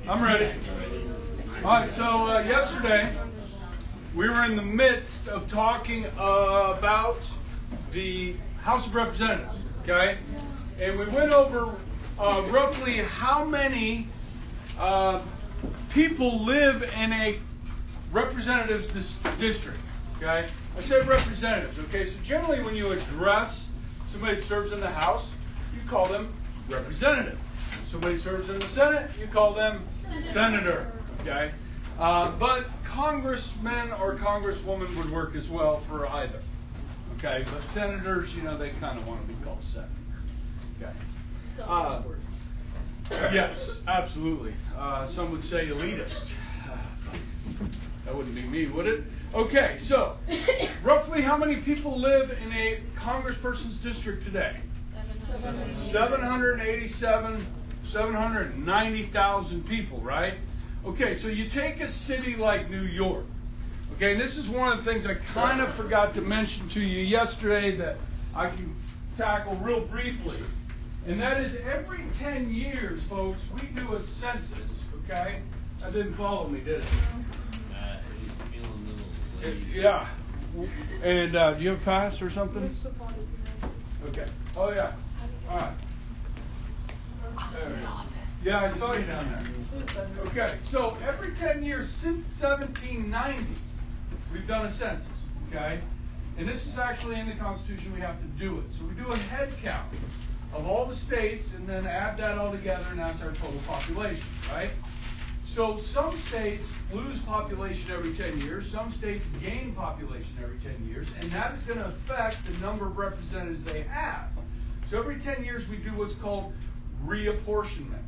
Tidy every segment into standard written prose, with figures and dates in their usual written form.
I'm ready. All right, so yesterday we were in the midst of talking about the House of Representatives, okay? And we went over roughly how many people live in a representative's district, okay? I said representatives, okay? So generally when you address somebody that serves in the House, you call them representative. Somebody serves in the Senate, you call them senator, okay? But congressmen or congresswoman would work as well for either, okay? But senators, you know, they kind of want to be called senators, okay? Yes, absolutely. Some would say elitist. That wouldn't be me, would it? Okay, so roughly how many people live in a congressperson's district today? 790,000 people, right? Okay, so you take a city like New York. Okay, and this is one of the things I kind of forgot to mention to you yesterday that I can tackle real briefly. And that is every 10 years, folks, we do a census, okay? That didn't follow me, did it? Yeah. And do you have a pass or something? Okay. Oh, yeah. All right. Yeah, I saw you down there. Okay, so every 10 years since 1790, we've done a census, okay? And this is actually in the Constitution, we have to do it. So we do a head count of all the states and then add that all together, and that's our total population, right? So some states lose population every 10 years, some states gain population every 10 years, and that is going to affect the number of representatives they have. So every 10 years we do what's called reapportionment.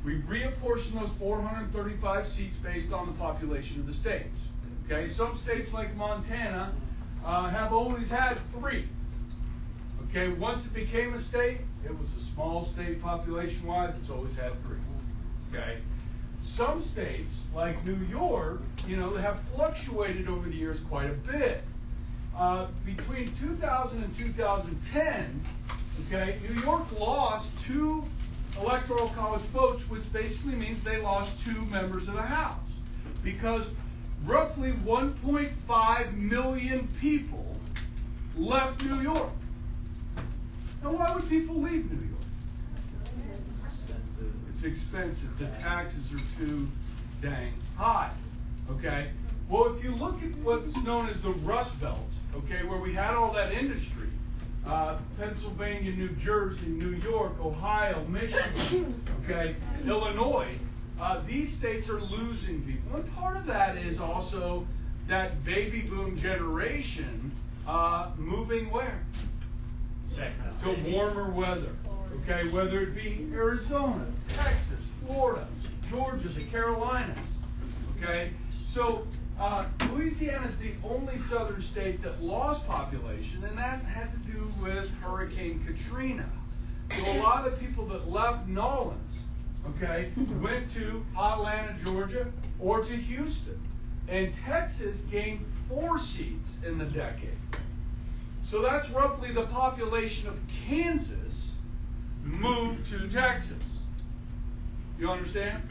We reapportion those 435 seats based on the population of the states. Okay, some states like Montana have always had 3. Okay, once it became a state, it was a small state population-wise, it's always had 3. Okay, some states like New York, you know, have fluctuated over the years quite a bit. Between 2000 and 2010, okay, New York lost 2 electoral college votes, which basically means they lost 2 members of the House, because roughly 1.5 million people left New York. Now, why would people leave New York? It's expensive. The taxes are too dang high. Okay? Well, if you look at what's known as the Rust Belt, okay, where we had all that industry, Pennsylvania, New Jersey, New York, Ohio, Michigan, okay, Illinois, these states are losing people. And part of that is also that baby boom generation moving where? To warmer weather. Okay, whether it be Arizona, Texas, Florida, Georgia, the Carolinas. Okay, so Louisiana is the only southern state that lost population, and that had to do with Hurricane Katrina. So a lot of the people that left Nolens, okay, went to Atlanta, Georgia, or to Houston. And Texas gained 4 seats in the decade. So that's roughly the population of Kansas moved to Texas. You understand?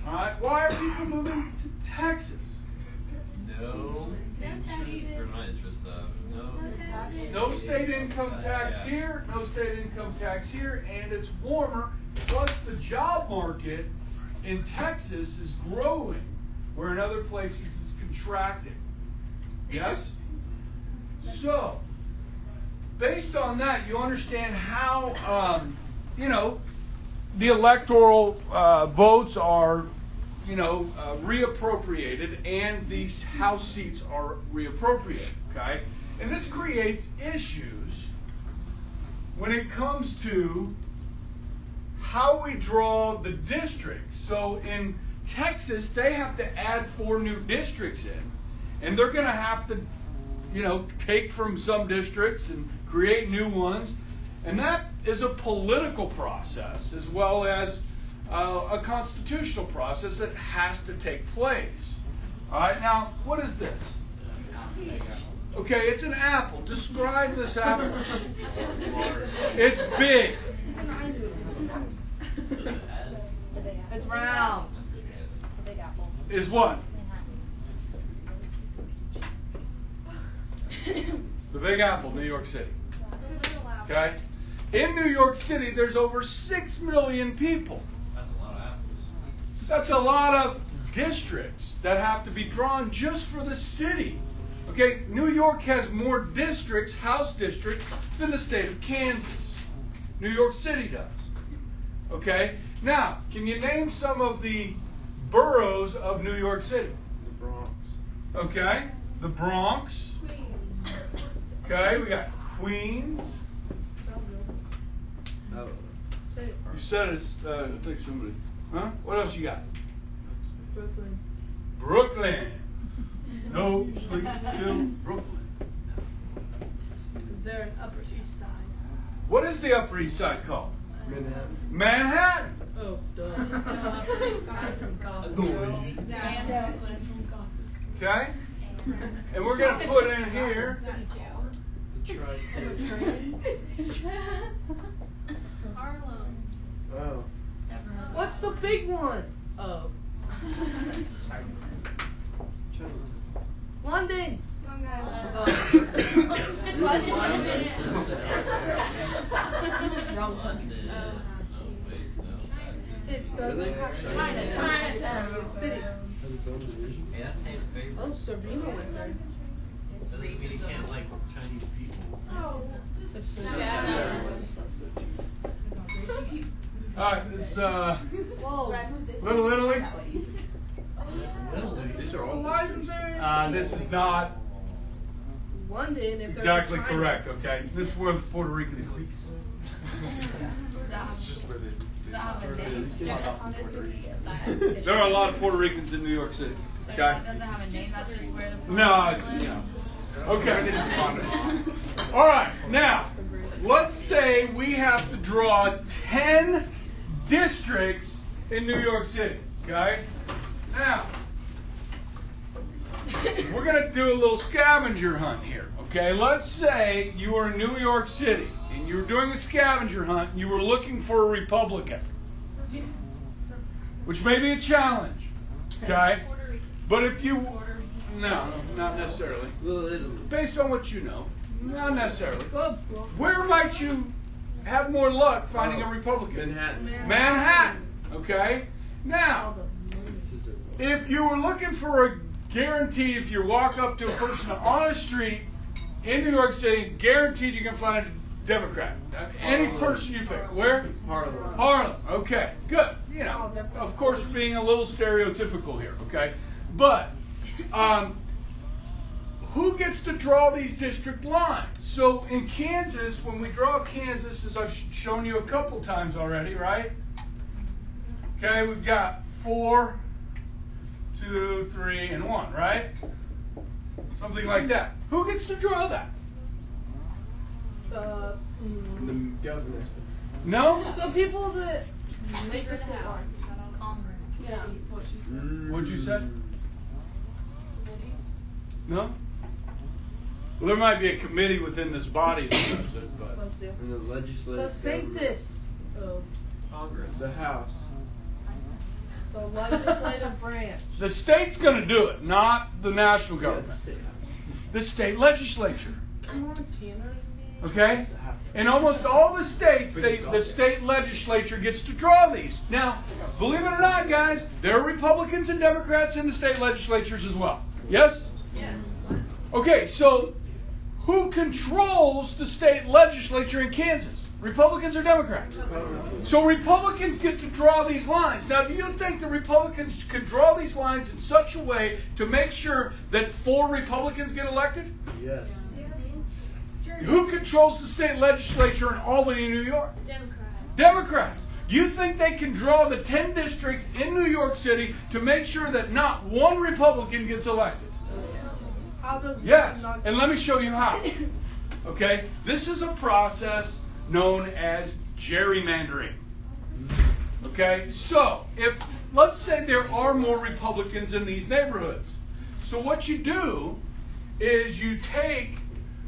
All right. Why are people moving to Texas? No state income tax here, no state income tax here, and it's warmer. Plus, the job market in Texas is growing, where in other places it's contracting. Yes? So, based on that, you understand how, the electoral votes are, reappropriated, and these House seats are reappropriated, okay? And this creates issues when it comes to how we draw the districts. So in Texas, they have to add 4 new districts in, and they're going to have to, take from some districts and create new ones. And that is a political process as well as a constitutional process that has to take place. All right, now, what is this? Okay, it's an apple. Describe this apple. It's big. It's Brown. is what? The Big Apple, New York City. Okay? In New York City, there's over 6 million people. That's a lot of apples. That's a lot of districts that have to be drawn just for the city. Okay? New York has more districts, house districts, than the state of Kansas. New York City does. Okay? Now, can you name some of the boroughs of New York City? The Bronx. Okay? The Bronx. Okay, we got Queens. Oh. You said it's, I think somebody. Huh? What else you got? Brooklyn. Brooklyn. No sleep till Brooklyn. Is there an Upper East Side? What is the Upper East Side called? Manhattan. Manhattan. Oh, duh. Upper East Side from Gossip. Exactly. And Brooklyn from Gossip. Okay? And we're going to put in here. The tri-state. Harlem. Oh. What's the big one? Oh. China. London. Long Island. Wrong country. It doesn't Really? have Chinatown. City. Has its own division? Hey, that's Dave's favorite. Oh, Servino was there. Doesn't mean he can't like Chinese people. Oh, It's yeah. All right, this Whoa. Little Italy. These are So all why isn't there This is not London if there's exactly a China? correct. Okay, this is where the Puerto Ricans live. It's just where they There are a lot of Puerto Ricans in New York City. Okay. Doesn't have a name, that's just where the No, it's, you know. Okay. All right. Now, let's say we have to draw 10 districts in New York City. Okay. Now, we're going to do a little scavenger hunt here. Okay. Let's say you are in New York City and you were doing a scavenger hunt and you were looking for a Republican, which may be a challenge. Okay. But if you, no, not necessarily. Based on what you know, not necessarily. Where might you have more luck finding a Republican? Manhattan. Manhattan. Okay. Now, if you were looking for a guaranteed, if you walk up to a person on a street in New York City, guaranteed you can find a Democrat. Any person you pick. Where? Harlem. Harlem. Okay. Good. You know, of course, we're being a little stereotypical here. Okay. But who gets to draw these district lines? So in Kansas, when we draw Kansas, as I've shown you a couple times already, right? Okay, we've got 4, 2, 3, and 1, right? Something like that. Who gets to draw that? The governor. No? So people that make Speaker the of the state House. lines. Congress. Yeah. What she said. What'd you say? No? Well, there might be a committee within this body that does it, but Let's do. And the legislative. The census. Oh. Congress. The House. The legislative branch. the state's going to do it, not the national Yeah, the government. state house. The state legislature. Come on, Tanner. Okay? In almost all the states, the state legislature gets to draw these. Now, believe it or not, guys, there are Republicans and Democrats in the state legislatures as well. Yes? Yes. Okay, so who controls the state legislature in Kansas? Republicans or Democrats? So Republicans get to draw these lines. Now, do you think the Republicans can draw these lines in such a way to make sure that 4 Republicans get elected? Yes. Who controls the state legislature in Albany, New York? Democrat. Democrats. Do you think they can draw the 10 districts in New York City to make sure that not one Republican gets elected? How does Yes. not- And let me show you how. Okay? This is a process known as gerrymandering. Okay? So, if let's say there are more Republicans in these neighborhoods. So what you do is you take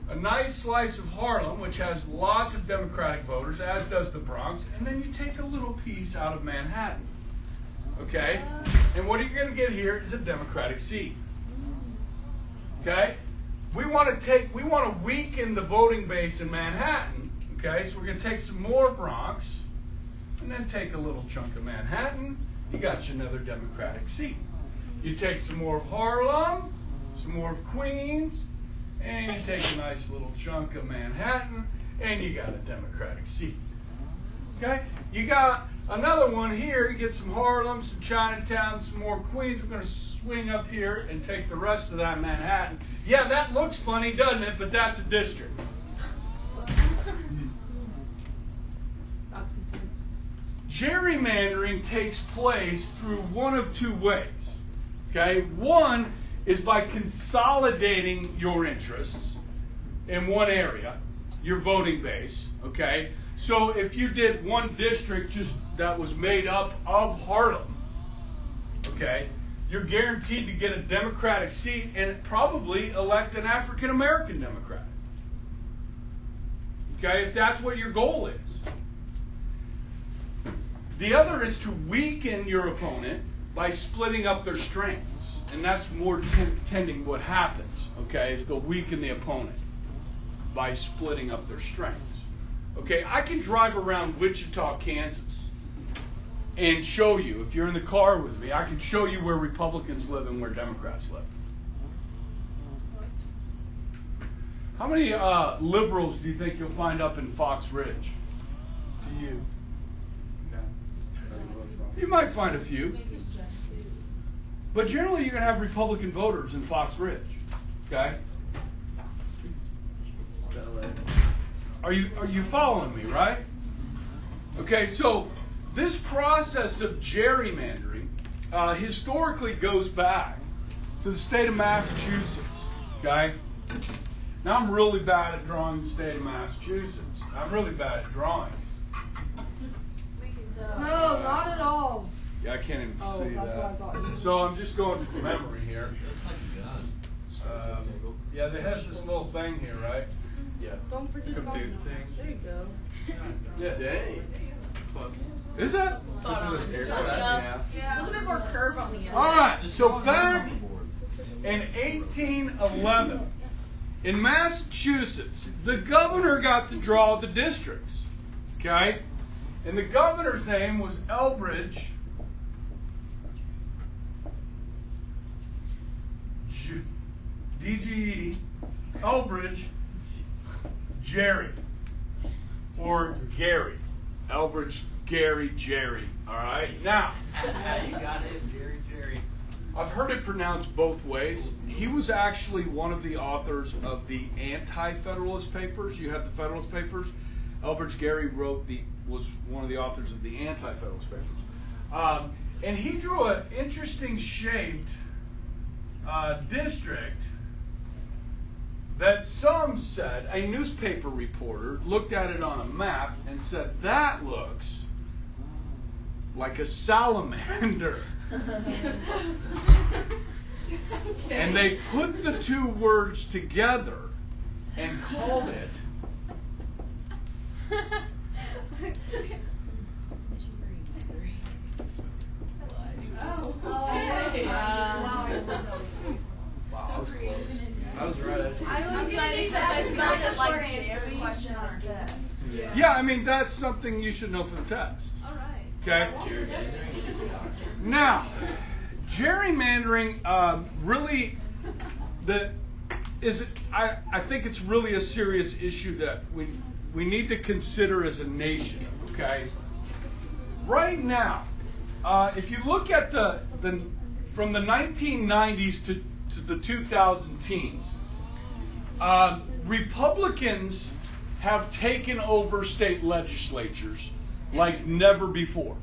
a nice slice of Harlem, which has lots of Democratic voters, as does the Bronx, and then you take a little piece out of Manhattan. Okay? And what you're going to get here is a Democratic seat. Okay? We want to weaken the voting base in Manhattan. Okay? So we're going to take some more Bronx and then take a little chunk of Manhattan. You got you another Democratic seat. You take some more of Harlem, some more of Queens, and you take a nice little chunk of Manhattan, and you got a Democratic seat. Okay? You got another one here. You get some Harlem, some Chinatown, some more Queens. We're going to swing up here and take the rest of that Manhattan. Yeah, that looks funny, doesn't it? But that's a district. Gerrymandering takes place through one of two ways. Okay? One is by consolidating your interests in one area, your voting base. Okay? So if you did one district just that was made up of Harlem, okay, you're guaranteed to get a Democratic seat and probably elect an African American Democrat. Okay, if that's what your goal is. The other is to weaken your opponent by splitting up their strengths. And that's more tending what happens, okay, is they'll weaken the opponent by splitting up their strengths. Okay, I can drive around Wichita, Kansas, and show you, if you're in the car with me, I can show you where Republicans live and where Democrats live. How many liberals do you think you'll find up in Fox Ridge? Do you? You might find a few. But generally you're going to have Republican voters in Fox Ridge. Okay? Are you following me, right? Okay, so this process of gerrymandering historically goes back to the state of Massachusetts. Okay? Now I'm really bad at drawing the state of Massachusetts. I'm really bad at drawing. No, not at all. Yeah, I can't even see that's that. what I thought. So I'm just going from memory here. Looks like a gun. Yeah, they have this little thing here, right? Yeah. Don't forget Like a about boot that. thing. There you go. Yeah. Dang. Close. Is it? Spot on. Air Just class enough. now. A little bit more curve on the end. All right. So back in 1811, in Massachusetts, the governor got to draw the districts. Okay? And the governor's name was Elbridge DGE Elbridge Gerry or Gary. Elbridge Gary Jerry. All right. Now, Yeah, you got it, Jerry. I've heard it pronounced both ways. He was actually one of the authors of the Anti-Federalist Papers. You have the Federalist Papers. Elbridge Gary was one of the authors of the Anti-Federalist Papers. And he drew an interesting shaped district that some said, a newspaper reporter looked at it on a map and said, that looks like a salamander. And they put the two words together and called it I was right at you. I was ready to I spelled it like Jerry question on our test. Yeah, I mean, that's something you should know for the test. All right. Okay? Now, gerrymandering really, I think it's really a serious issue that we need to consider as a nation, okay? Right now, if you look at from the 1990s to the 2000 teens, Republicans have taken over state legislatures like never before.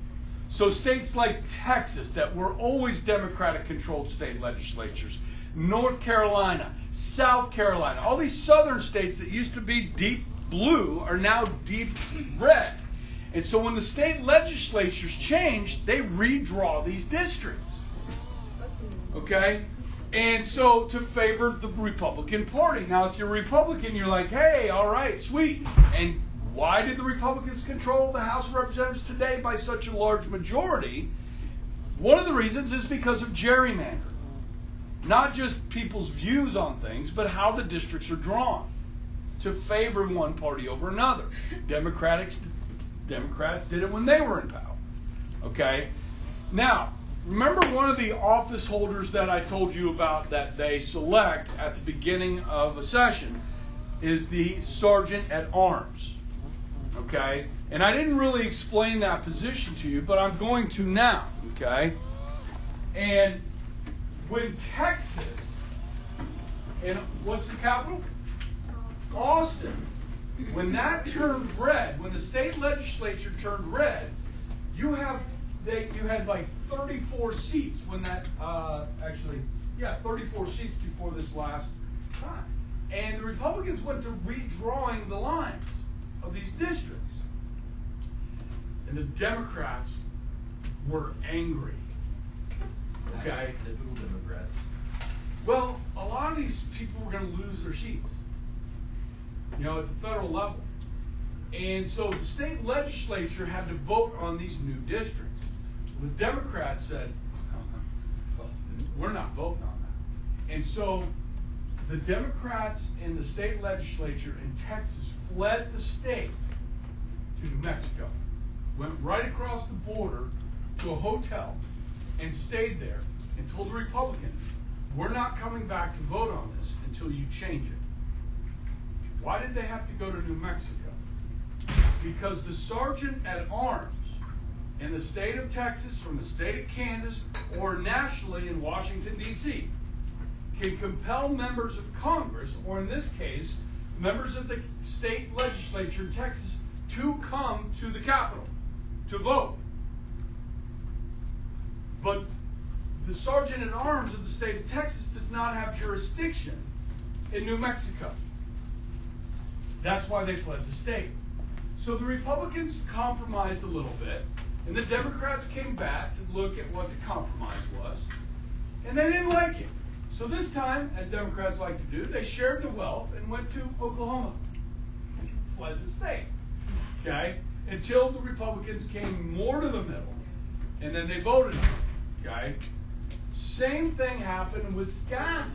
So states like Texas that were always Democratic-controlled state legislatures, North Carolina, South Carolina, all these southern states that used to be deep blue are now deep red. And so when the state legislatures change, they redraw these districts. Okay? And so to favor the Republican Party. Now, if you're a Republican, you're like, hey, all right, sweet. And why did the Republicans control the House of Representatives today by such a large majority? One of the reasons is because of gerrymandering. Not just people's views on things, but how the districts are drawn to favor one party over another. Democrats did it when they were in power. Okay? Now, remember one of the office holders that I told you about that they select at the beginning of a session is the sergeant at arms. Okay? And I didn't really explain that position to you, but I'm going to now. Okay? And when Texas, and what's the capital? Austin. When that turned red, when the state legislature turned red, you had like 34 seats when that 34 seats before this last time. And the Republicans went to redrawing the lines of these districts. And the Democrats were angry. Okay? Typical Democrats. Well, a lot of these people were going to lose their seats, at the federal level. And so the state legislature had to vote on these new districts. The Democrats said, we're not voting on that. And so the Democrats in the state legislature in Texas fled the state to New Mexico, went right across the border to a hotel and stayed there and told the Republicans, we're not coming back to vote on this until you change it. Why did they have to go to New Mexico? Because the sergeant at arms in the state of Texas, from the state of Kansas, or nationally in Washington, D.C., can compel members of Congress, or in this case, members of the state legislature in Texas, to come to the Capitol to vote. But the sergeant at arms of the state of Texas does not have jurisdiction in New Mexico. That's why they fled the state. So the Republicans compromised a little bit, and the Democrats came back to look at what the compromise was, and they didn't like it. So this time, as Democrats like to do, they shared the wealth and went to Oklahoma and fled the state. Okay? Until the Republicans came more to the middle, and then they voted on it. Okay? Same thing happened in Wisconsin.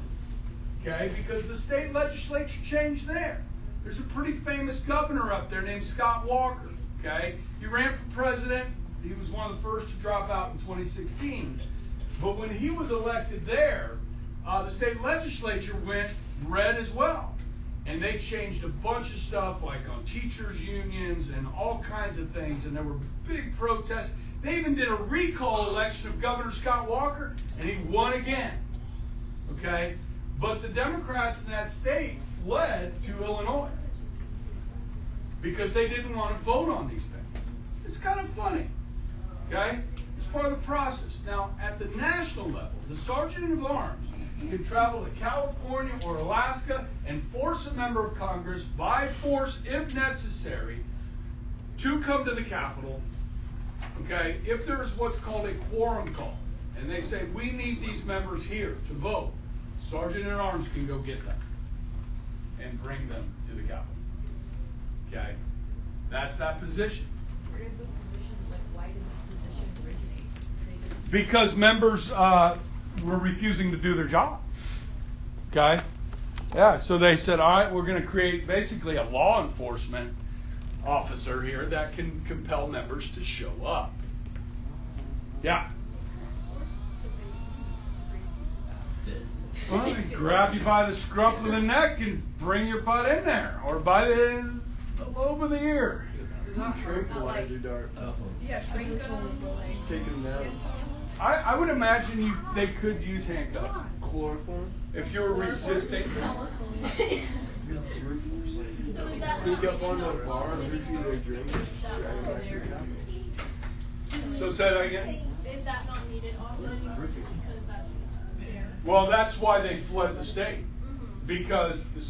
Okay? Because the state legislature changed there. There's a pretty famous governor up there named Scott Walker. Okay? He ran for president. He was one of the first to drop out in 2016. But when he was elected there, the state legislature went red as well. And they changed a bunch of stuff like on teachers' unions and all kinds of things. And there were big protests. They even did a recall election of Governor Scott Walker, and he won again. Okay? But the Democrats in that state fled to Illinois because they didn't want to vote on these things. It's kind of funny. Okay? It's part of the process. Now, at the national level, the sergeant of arms can travel to California or Alaska and force a member of Congress by force, if necessary, to come to the Capitol. Okay, if there is what's called a quorum call, and they say, we need these members here to vote, Sergeant at Arms can go get them and bring them to the Capitol. Okay, that's that position. Where did the position, why did the position originate? They just... Because members were refusing to do their job. Okay, yeah, so they said, all right, we're going to create basically a law enforcement officer here that can compel members to show up. Yeah. Well, they grab you by the scruff of the neck and bring your butt in there, or by the lobe of the ear. Not tranquilizer dart. Yeah, shrink them. Just taking them down. I would imagine they could use handcuffs Chloroform. if you were resisting. So is that Sneak up on a bar and refuse their drink. So say that again. Is that not needed often? Because that's there. Well, that's why they fled the state, because the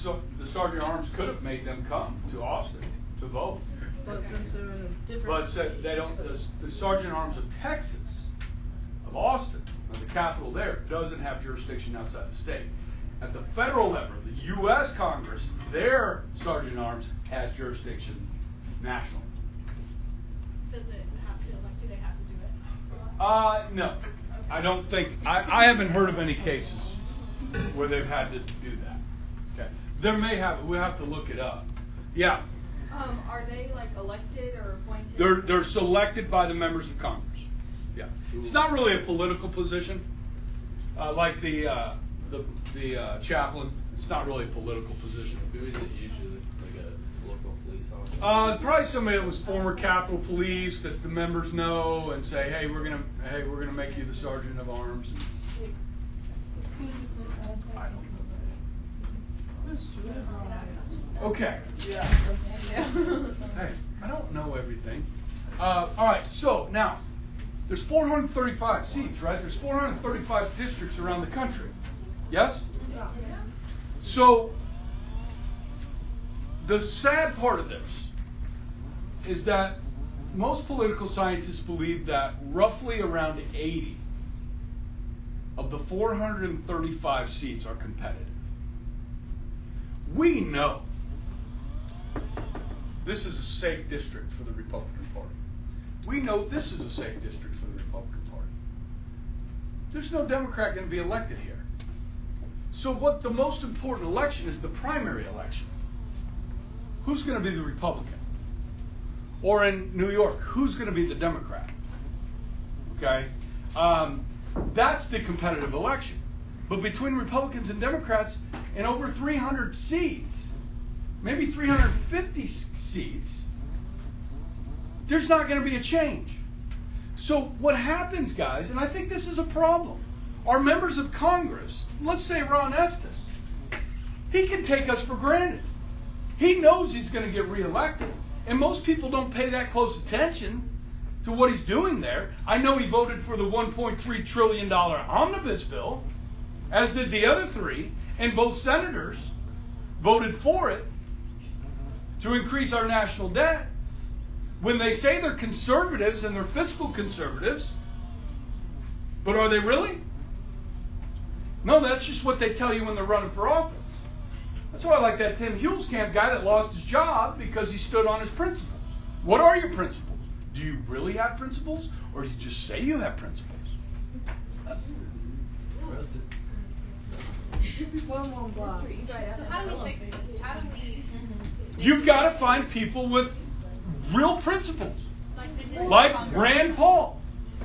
sergeant at arms could have made them come to Austin to vote. But since they're in a different But said they don't. The sergeant at arms of Texas, of Austin, of the capital there, doesn't have jurisdiction outside the state. At the federal level, the U.S. Congress, their sergeant at arms has jurisdiction nationally. Does it have to, do they have to do it? No. I don't think, I haven't heard of any cases where they've had to do that. Okay. There may have, we'll have to look it up. Yeah. Are they like elected or appointed? They're selected by the members of Congress. Yeah. It's not really a political position, like the chaplain. It's not really a political position. Who is it usually? Like a local police officer? Probably somebody that was former Capitol Police that the members know and say, hey, we're gonna make you the sergeant of arms. And I don't know. Okay. Yeah. Hey, I don't know everything. All right. So now, there's 435 seats, right? There's 435 districts around the country. Yes? Yeah. So, the sad part of this is that most political scientists believe that roughly around 80 of the 435 seats are competitive. We know this is a safe district for the Republican Party. We know this is a safe district for the Republican Party. There's no Democrat going to be elected here. So what the most important election is the primary election. Who's going to be the Republican? Or in New York, who's going to be the Democrat? Okay? That's the competitive election. But between Republicans and Democrats, in over 300 seats, maybe 350 seats, there's not going to be a change. So what happens, guys, and I think this is a problem, our members of Congress, let's say Ron Estes, he can take us for granted. He knows he's going to get reelected. And most people don't pay that close attention to what he's doing there. I know he voted for the $1.3 trillion omnibus bill, as did the other three, and both senators voted for it to increase our national debt. When they say they're conservatives and they're fiscal conservatives, but are they really? No, that's just what they tell you when they're running for office. That's why I like that Tim Hulskamp guy that lost his job because he stood on his principles. What are your principles? Do you really have principles, or do you just say you have principles? So how do we fix this? How do we? You've got to find people with real principles, Like the district like Congress. Rand Paul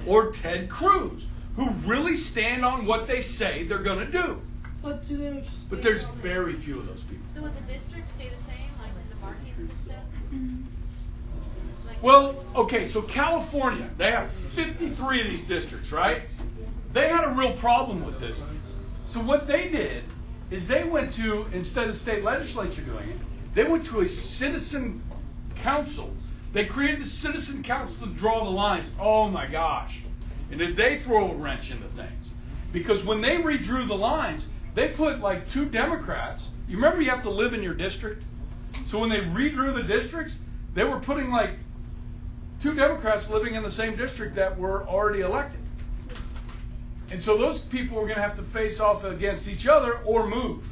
or Ted Cruz, who really stand on what they say they're going to do. But do they? But there's very few of those people. So would the districts stay the same, like with the marking system? Like, Well, okay, so California, they have 53 of these districts, right? They had a real problem with this. So what they did is they went to, instead of state legislature doing it, they went to a citizen council. They created the citizen council to draw the lines. Oh my gosh. And did they throw a wrench into things? Because when they redrew the lines, they put like 2 Democrats. You remember you have to live in your district? So when they redrew the districts, they were putting like 2 Democrats living in the same district that were already elected. And so those people were going to have to face off against each other or move.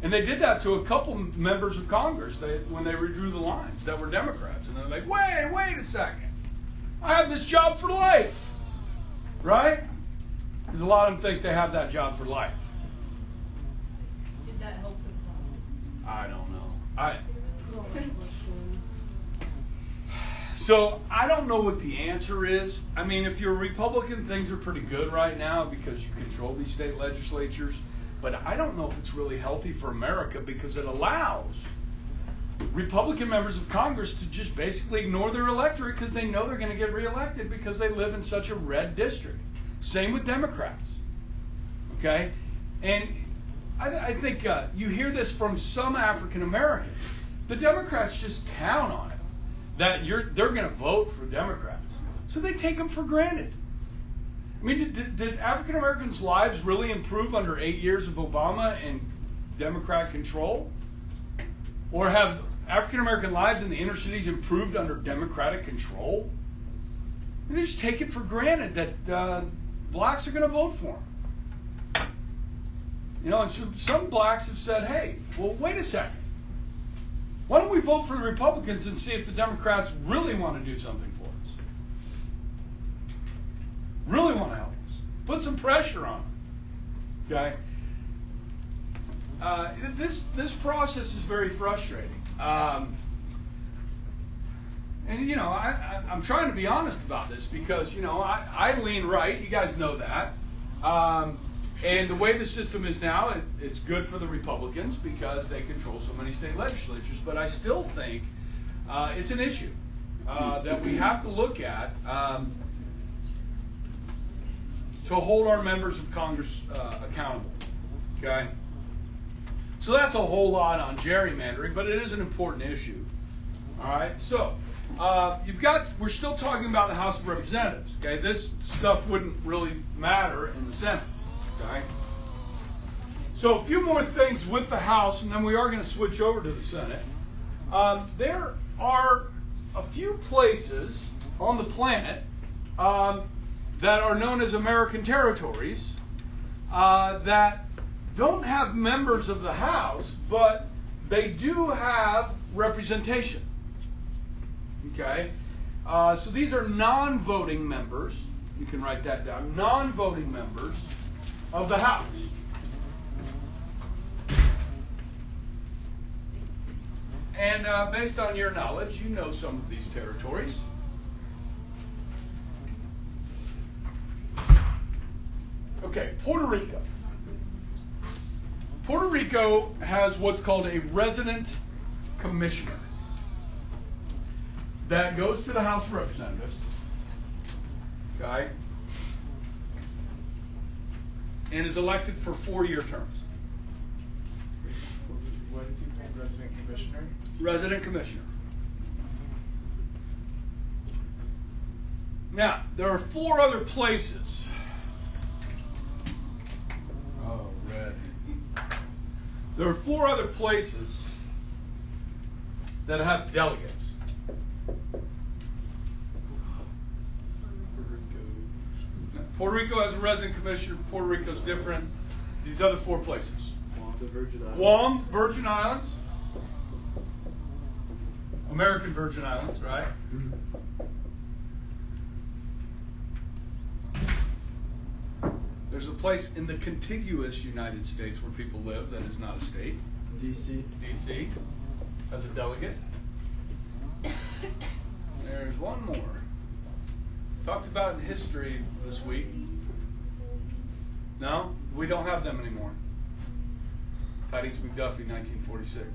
And they did that to a couple members of Congress when they redrew the lines that were Democrats. And they're like, wait a second. I have this job for life. Right? Because a lot of them think they have that job for life. did that help the problem? I don't know. So I don't know what the answer is. I mean, if you're a Republican, things are pretty good right now because you control these state legislatures. But I don't know if it's really healthy for America because it allows Republican members of Congress to just basically ignore their electorate because they know they're going to get reelected because they live in such a red district. Same with Democrats. Okay? And I think you hear this from some African Americans. The Democrats just count on it that they're going to vote for Democrats. So they take them for granted. I mean, did African Americans' lives really improve under 8 years of Obama and Democrat control? Or have African American lives in the inner cities improved under Democratic control? They just take it for granted that blacks are going to vote for them. You know, and so some blacks have said, hey, well, wait a second. Why don't we vote for the Republicans and see if the Democrats really want to do something for us? Really want to put some pressure on them. Okay. This process is very frustrating. And you know, I'm trying to be honest about this because you know I lean right. You guys know that. And the way the system is now, it's good for the Republicans because they control so many state legislatures. But I still think it's an issue that we have to look at to hold our members of Congress accountable. Okay. So that's a whole lot on gerrymandering, but it is an important issue. All right. So. We're still talking about the House of Representatives. Okay, this stuff wouldn't really matter in the Senate. Okay, so a few more things with the House, and then we are going to switch over to the Senate. There are a few places on the planet that are known as American territories that don't have members of the House, but they do have representation. Okay, so these are non-voting members. You can write that down. Non-voting members of the House. And based on your knowledge, you know some of these territories. Okay, Puerto Rico. Puerto Rico has what's called a resident commissioner that goes to the House of Representatives, okay, and is elected for 4-year terms. What is he called? Resident commissioner? Resident commissioner. Now, there are 4 other places. Oh, red. There are 4 other places that have delegates. Puerto Rico has a resident commissioner. Puerto Rico's different. These other 4 places. The Virgin Islands. Guam, Virgin Islands. American Virgin Islands, right? There's a place in the contiguous United States where people live that is not a state. DC. DC has a delegate. There's one more. Talked about in history this week. No, we don't have them anymore. Tidings McDuffie, 1946.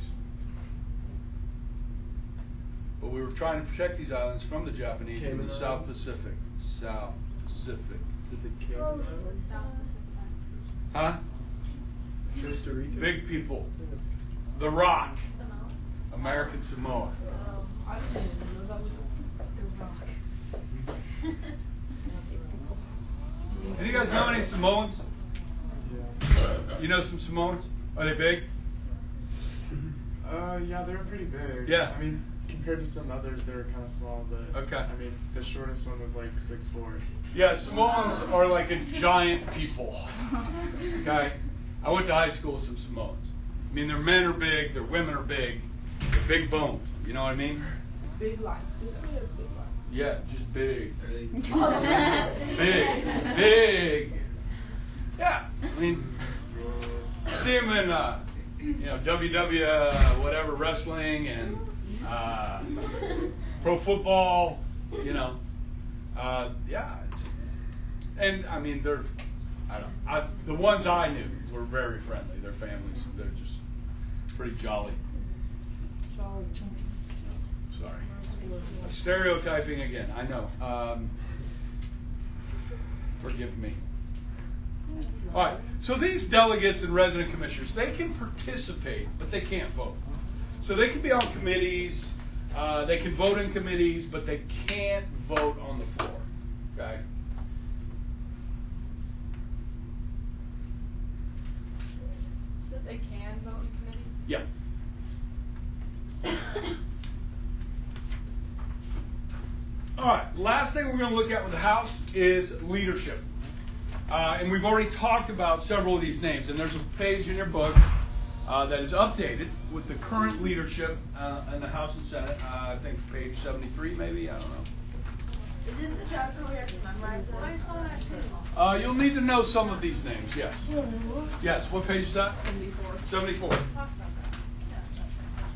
But we were trying to protect these islands from the Japanese in the South Pacific. South Pacific. Is it the Cayman Islands? Huh? Costa Rica? Big people. The Rock. Samoa? American Samoa. I didn't even know that was the rock. Any of you guys know any Samoans? Yeah. You know some Samoans? Are they big? Yeah, they were pretty big. Yeah. I mean, compared to some others, they were kind of small, but Okay. I mean, the shortest one was like 6'4". Yeah, Samoans are like a giant people. Okay? I went to high school with some Samoans. I mean, their men are big, their women are big, they're big boned. You know what I mean? Big life. This way or big life? Yeah, just big. Big. Big. Yeah. I mean, you see them in, WW, whatever, wrestling and pro football, yeah. And I mean, the ones I knew were very friendly. Their families, they're just pretty jolly. Sorry. Stereotyping again, I know. Forgive me. All right, so these delegates and resident commissioners, they can participate, but they can't vote. So they can be on committees, they can vote in committees, but they can't vote on the floor. Okay? So they can vote in committees? Yeah. All right, last thing we're going to look at with the House is leadership. And we've already talked about several of these names, and there's a page in your book that is updated with the current leadership in the House and Senate. I think page 73 maybe, I don't know. Is this the chapter where we have to memorize it? I saw that too. You'll need to know some of these names, yes. Yes, what page is that? 74.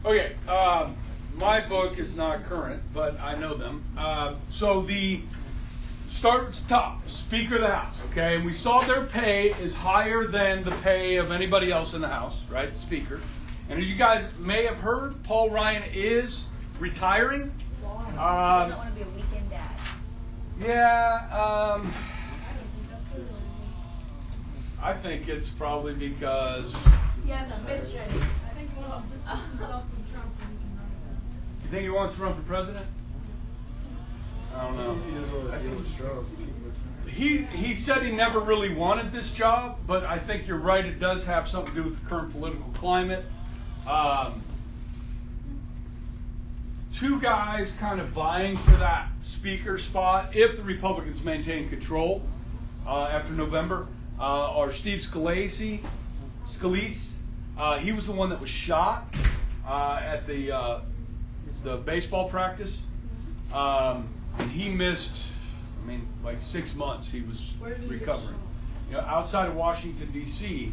Okay, my book is not current, but I know them. So the starts top, Speaker of the House, okay? And we saw their pay is higher than the pay of anybody else in the House, right? Speaker. And as you guys may have heard, Paul Ryan is retiring. Doesn't want to be a weekend dad. Yeah, I think it's probably because. He has a mistress. I think he wants to distance himself from Trump so he can run again. You think he wants to run for president? I don't know. He doesn't want to deal with Trump. He said he never really wanted this job, but I think you're right. It does have something to do with the current political climate. Two guys kind of vying for that speaker spot if the Republicans maintain control after November are Steve Scalise. He was the one that was shot at the baseball practice. He missed, like 6 months. He was recovering. Outside of Washington D.C.,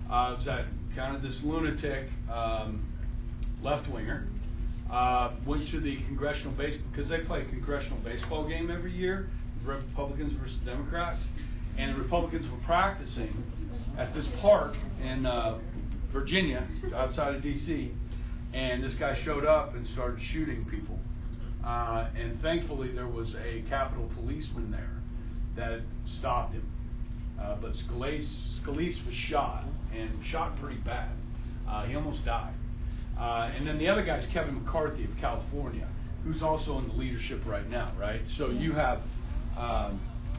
was that kind of this lunatic left-winger. Went to the congressional because they play a congressional baseball game every year, Republicans versus Democrats, and the Republicans were practicing at this park in Virginia, outside of D.C., and this guy showed up and started shooting people. And thankfully, there was a Capitol policeman there that stopped him. But Scalise was shot, and shot pretty bad. He almost died. And then the other guy is Kevin McCarthy of California, who's also in the leadership right now, right? So you have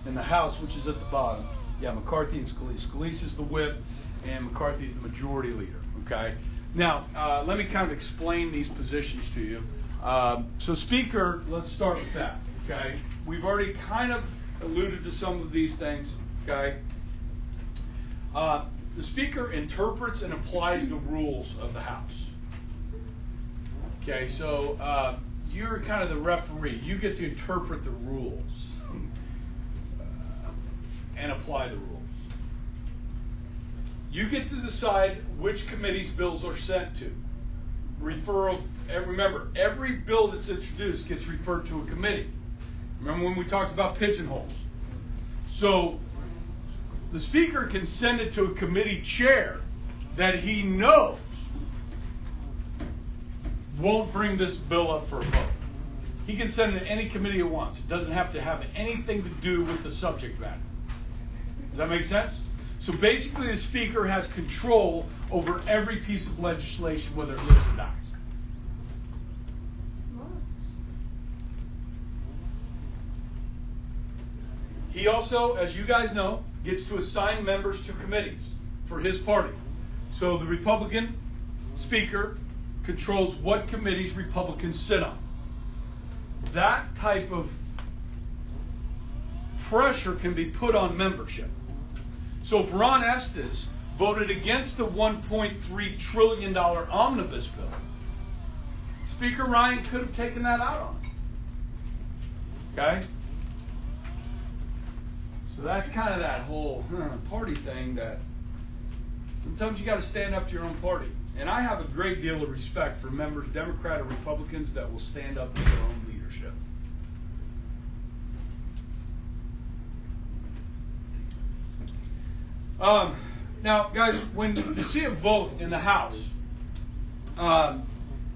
in the House, which is at the bottom, McCarthy and Scalise. Scalise is the whip, and McCarthy is the majority leader, okay? Now, let me kind of explain these positions to you. So Speaker, let's start with that, okay? We've already kind of alluded to some of these things, okay? The Speaker interprets and applies the rules of the House. Okay, so you're kind of the referee. You get to interpret the rules and apply the rules. You get to decide which committees bills are sent to. Remember, every bill that's introduced gets referred to a committee. Remember when we talked about pigeonholes? So the Speaker can send it to a committee chair that he knows won't bring this bill up for a vote. He can send it to any committee he wants. It doesn't have to have anything to do with the subject matter. Does that make sense? So basically the Speaker has control over every piece of legislation, whether it lives or dies. He also, as you guys know, gets to assign members to committees for his party. So the Republican Speaker controls what committees Republicans sit on. That type of pressure can be put on membership. So if Ron Estes voted against the $1.3 trillion omnibus bill, Speaker Ryan could have taken that out on him. Okay? So that's kind of that whole party thing that sometimes you got to stand up to your own party. And I have a great deal of respect for members, Democrat or Republicans, that will stand up to their own leadership. Now, guys, when you see a vote in the House,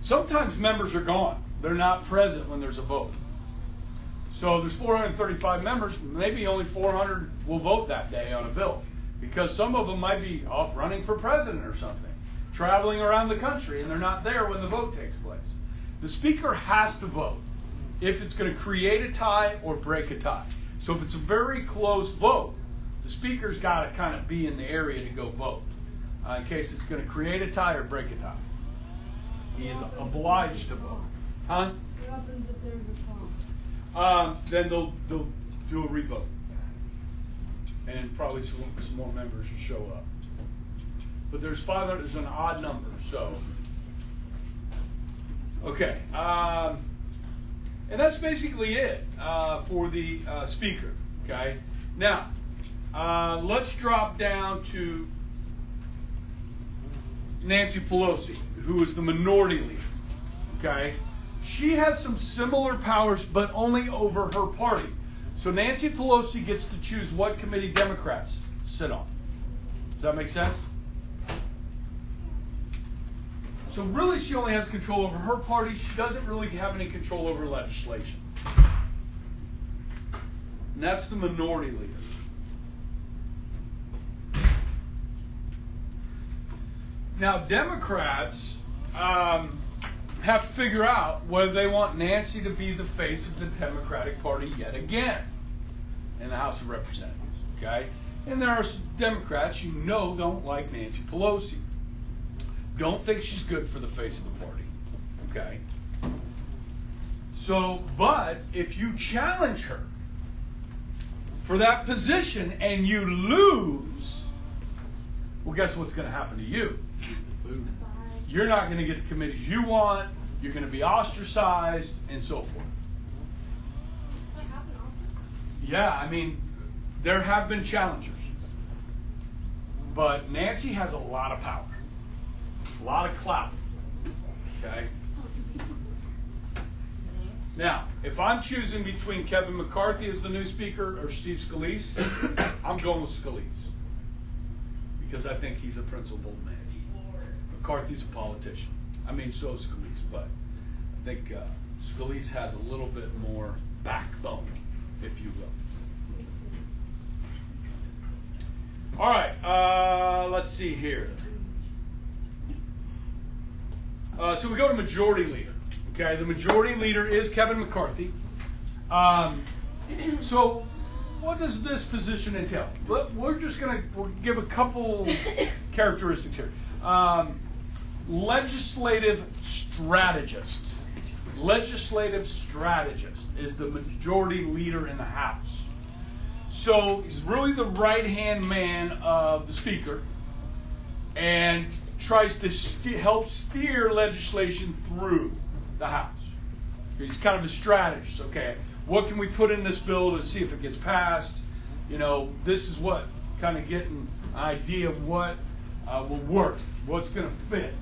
sometimes members are gone. They're not present when there's a vote. So there's 435 members. Maybe only 400 will vote that day on a bill, because some of them might be off running for president or something, traveling around the country, and they're not there when the vote takes place. The Speaker has to vote if it's going to create a tie or break a tie. So if it's a very close vote, the Speaker's got to kind of be in the area to go vote in case it's going to create a tie or break a tie. He is obliged to vote. Huh? What happens if there's a tie? Then they'll do a revote. And probably some more members will show up. But there's 500, there's an odd number, so. Okay. And that's basically it for the Speaker. Okay. Now, let's drop down to Nancy Pelosi, who is the minority leader. Okay? She has some similar powers, but only over her party. So Nancy Pelosi gets to choose what committee Democrats sit on. Does that make sense? So really, she only has control over her party. She doesn't really have any control over legislation. And that's the minority leader. Now, Democrats have to figure out whether they want Nancy to be the face of the Democratic Party yet again in the House of Representatives. Okay? And there are some Democrats you know don't like Nancy Pelosi. Don't think she's good for the face of the party. Okay? So, but if you challenge her for that position and you lose, well, guess what's going to happen to you? You're not going to get the committees you want. You're going to be ostracized and so forth. Does that happen often? Yeah, I mean, there have been challengers. But Nancy has a lot of power. A lot of clout. Okay? Now, if I'm choosing between Kevin McCarthy as the new speaker or Steve Scalise, I'm going with Scalise. Because I think he's a principled man. McCarthy's a politician. I mean, so is Scalise, but I think Scalise has a little bit more backbone, if you will. All right, let's see here. So we go to majority leader. Okay, the majority leader is Kevin McCarthy. So what does this position entail? We're just going to give a couple characteristics here. Legislative strategist. Legislative strategist is the majority leader in the House. So he's really the right-hand man of the Speaker and tries to help steer legislation through the House. He's kind of a strategist. Okay, what can we put in this bill to see if it gets passed? You know, this is what kind of getting an idea of what will work, what's going to fit.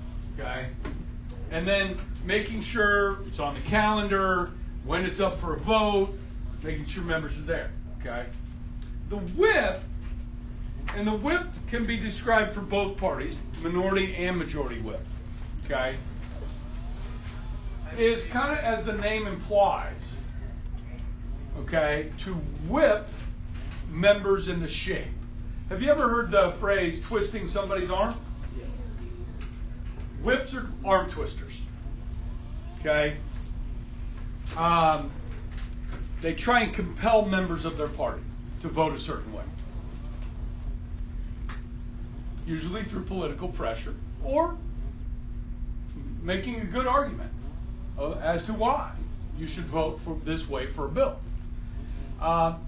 Okay, and then making sure it's on the calendar, when it's up for a vote, making sure members are there. Okay, the whip, and the whip can be described for both parties, minority and majority whip. Okay, is kind of as the name implies. Okay, to whip members into shape. Have you ever heard the phrase twisting somebody's arm? Yes. Whips are arm twisters. Okay? They try and compel members of their party to vote a certain way. Usually through political pressure or making a good argument as to why you should vote for this way for a bill.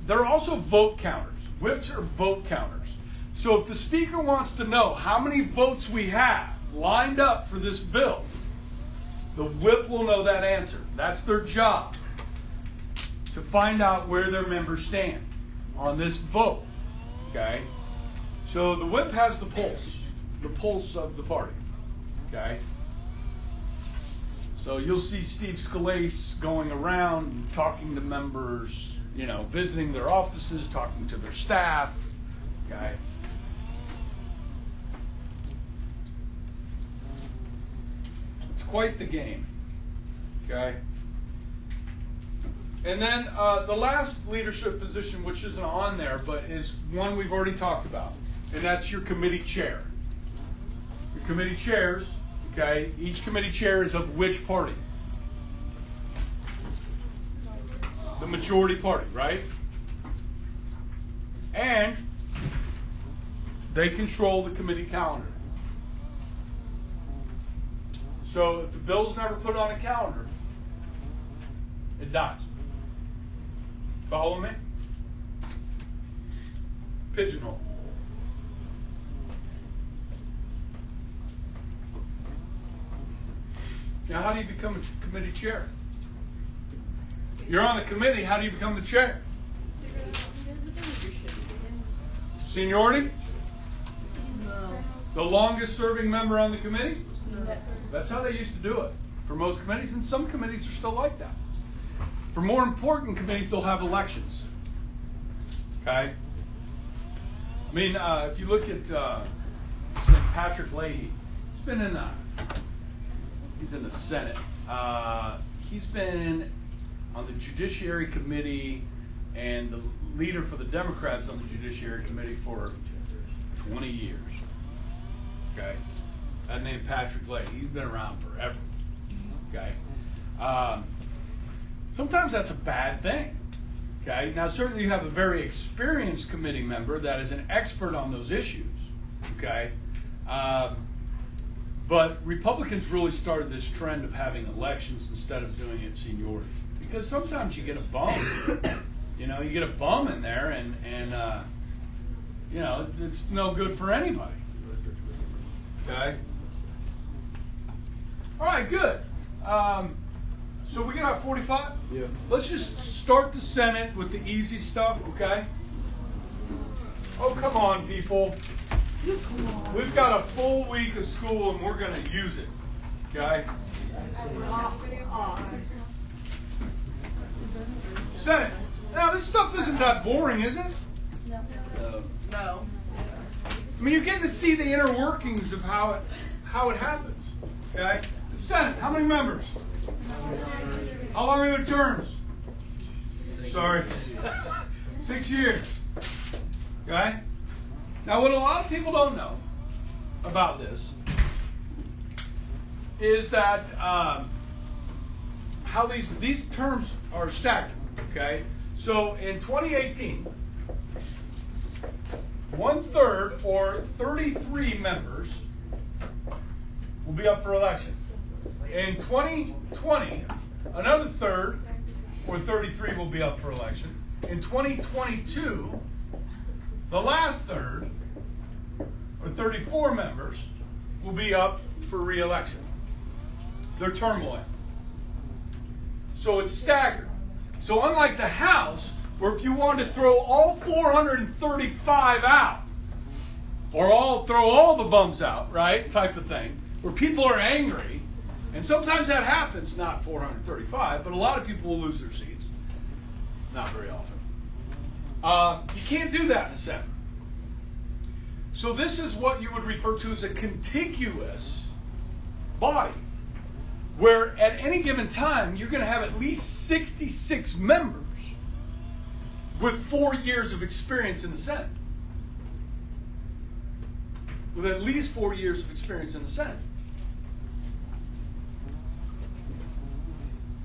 There are also vote counters. Whips are vote counters. So if the Speaker wants to know how many votes we have lined up for this bill, the whip will know that answer. That's their job, to find out where their members stand on this vote. Okay? So the whip has the pulse of the party. Okay? So you'll see Steve Scalise going around talking to members, you know, visiting their offices, talking to their staff. Okay? It's quite the game. Okay? And then the last leadership position, which isn't on there, but is one we've already talked about, and that's your committee chair. Your committee chairs, okay, each committee chair is of which party? The majority party, right? And they control the committee calendar. So if the bill's never put on a calendar, it dies. Follow me? Pigeonhole. Now, how do you become a committee chair? You're on the committee. How do you become the chair? Seniority? No. The longest serving member on the committee? That's how they used to do it for most committees, and some committees are still like that. For more important committees, they'll have elections. Okay? I mean, if you look at Patrick Leahy, he's in the Senate. He's been on the Judiciary Committee and the leader for the Democrats on the Judiciary Committee for 20 years. Okay? That name Patrick Leahy, he's been around forever. Okay? Sometimes that's a bad thing. Okay? Now, certainly you have a very experienced committee member that is an expert on those issues. Okay? But Republicans really started this trend of having elections instead of doing it seniority. Because sometimes you get a bum. You know, you get a bum in there and you know, it's no good for anybody. Okay? All right, good. So we got 45? Yeah. Let's just start the Senate with the easy stuff, okay? Oh, come on, people. We've got a full week of school and we're going to use it, okay? Senate. Now, this stuff isn't that boring, is it? No. I mean, you're getting to see the inner workings of how it happens, okay? The Senate, how many members? How long are their terms? Sorry. 6 years. Okay? Now, what a lot of people don't know about this is that how these terms are staggered. Okay? So, in 2018, 1/3 or 33 members will be up for election. In 2020, another third, or 33, will be up for election. In 2022, the last third, or 34 members, will be up for re-election. Their term will end. So it's staggered. So unlike the House, where if you wanted to throw all 435 out, or throw all the bums out, right, type of thing, where people are angry, and sometimes that happens, not 435, but a lot of people will lose their seats. Not very often. You can't do that in the Senate. So this is what you would refer to as a contiguous body, where at any given time, you're going to have at least 66 members with 4 years of experience in the Senate. With at least 4 years of experience in the Senate.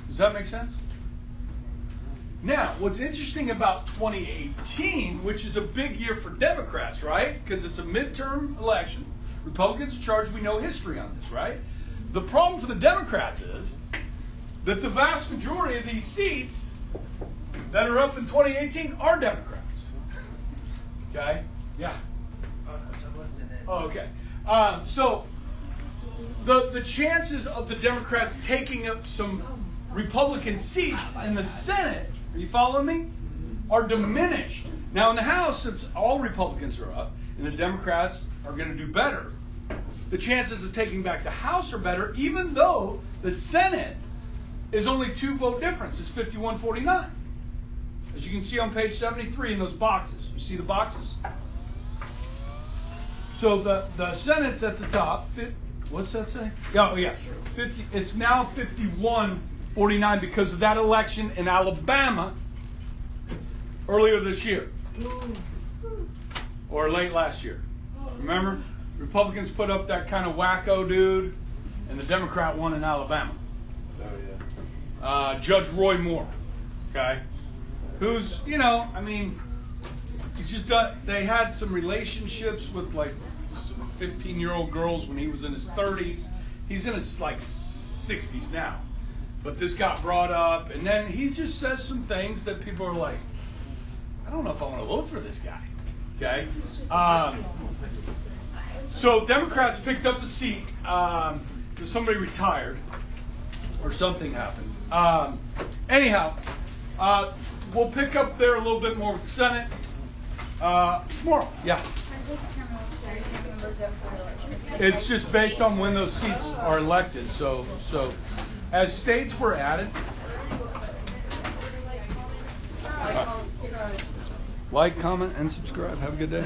Does that make sense? Now, what's interesting about 2018, which is a big year for Democrats, right? Because it's a midterm election. Republicans in charge, we know history on this, right? The problem for the Democrats is that the vast majority of these seats that are up in 2018 are Democrats. Okay? Yeah. I'm listening in. Oh, okay. So the chances of the Democrats taking up some Republican seats in the Senate, are you following me? Are diminished. Now in the House, since all Republicans are up and the Democrats are going to do better, the chances of taking back the House are better, even though the Senate is only 2 vote difference. It's 51-49. As you can see on page 73 in those boxes. You see the boxes? So the Senate's at the top. What's that say? Oh, yeah. 50, it's now 51-49 because of that election in Alabama earlier this year. Or late last year. Remember? Republicans put up that kind of wacko dude, and the Democrat won in Alabama. Oh, yeah. Judge Roy Moore. Okay? Who's, you know, I mean, he's just they had some relationships with like some 15-year-old girls when he was in his 30s. He's in his like 60s now. But this got brought up, and then he just says some things that people are like, I don't know if I want to vote for this guy. Okay? So Democrats picked up a seat because somebody retired or something happened. Anyhow, we'll pick up there a little bit more with the Senate. Tomorrow, yeah. It's just based on when those seats are elected. So as states were added. Like, comment, and subscribe. Have a good day.